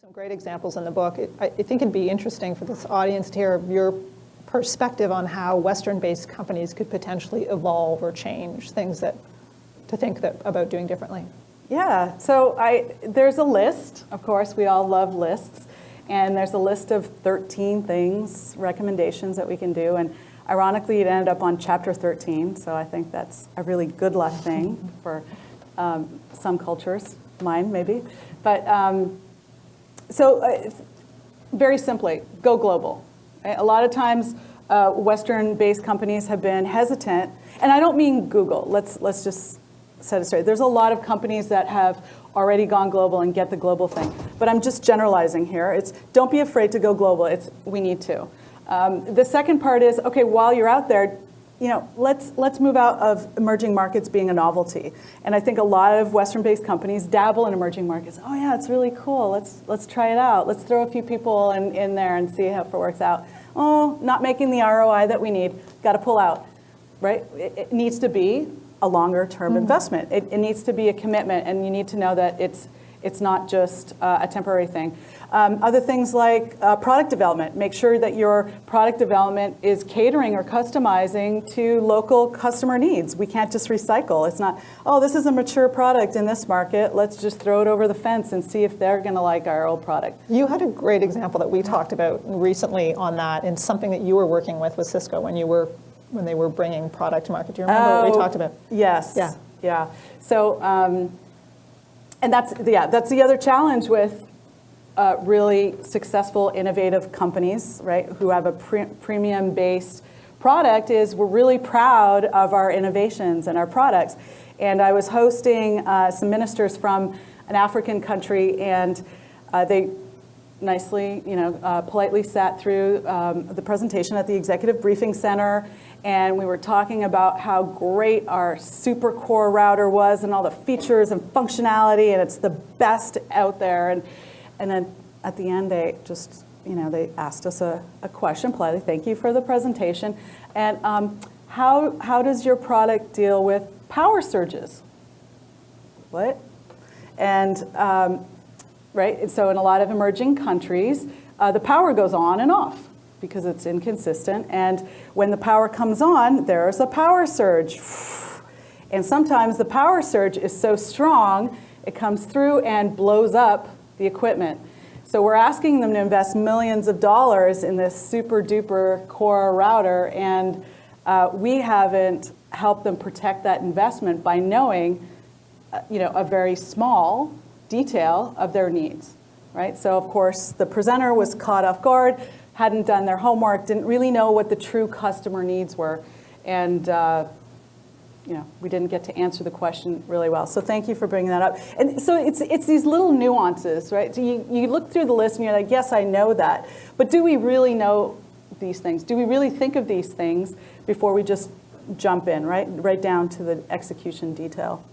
Some great examples in the book. I think it'd be interesting for this audience to hear your perspective on how Western-based companies could potentially evolve or change things to think about doing differently. Yeah, so there's a list. Of course, we all love lists. And there's a list of 13 things, recommendations that we can do. And ironically, it ended up on chapter 13. So I think that's a really good luck thing for some cultures, mine maybe. But very simply, go global. A lot of times, Western-based companies have been hesitant. And I don't mean Google. Let's just set it straight. There's a lot of companies that have already gone global and get the global thing. But I'm just generalizing here. It's don't be afraid to go global. We need to. The second part is, okay, while you're out there, let's move out of emerging markets being a novelty. And I think a lot of Western-based companies dabble in emerging markets. Oh yeah, it's really cool. Let's try it out. Let's throw a few people in there and see how it works out. Oh, not making the ROI that we need. Got to pull out, right? It needs to be a longer-term investment. It needs to be a commitment, and you need to know that it's not just a temporary thing. Other things like product development. Make sure that your product development is catering or customizing to local customer needs. We can't just recycle. It's not, oh, this is a mature product in this market. Let's just throw it over the fence and see if they're going to like our old product. You had a great example that we talked about recently on that, and something that you were working with Cisco when they were bringing product to market. Do you remember what we talked about? Yes. Yeah. So, and that's the other challenge with really successful, innovative companies, right, who have a premium-based product is we're really proud of our innovations and our products. And I was hosting some ministers from an African country, and they nicely, politely sat through the presentation at the Executive Briefing Center, and we were talking about how great our super core router was and all the features and functionality, and it's the best out there. And then at the end, they just, they asked us a question politely. Thank you for the presentation. And how does your product deal with power surges? What? And right? And so in a lot of emerging countries, the power goes on and off because it's inconsistent. And when the power comes on, there's a power surge. And sometimes the power surge is so strong, it comes through and blows up the equipment. So we're asking them to invest millions of dollars in this super duper core router, and we haven't helped them protect that investment by knowing, a very small detail of their needs, right? So of course the presenter was caught off guard, hadn't done their homework, didn't really know what the true customer needs were, and we didn't get to answer the question really well. So thank you for bringing that up. And so it's these little nuances, right? So you look through the list and you're like, yes, I know that, but do we really know these things? Do we really think of these things before we just jump in, right down to the execution detail?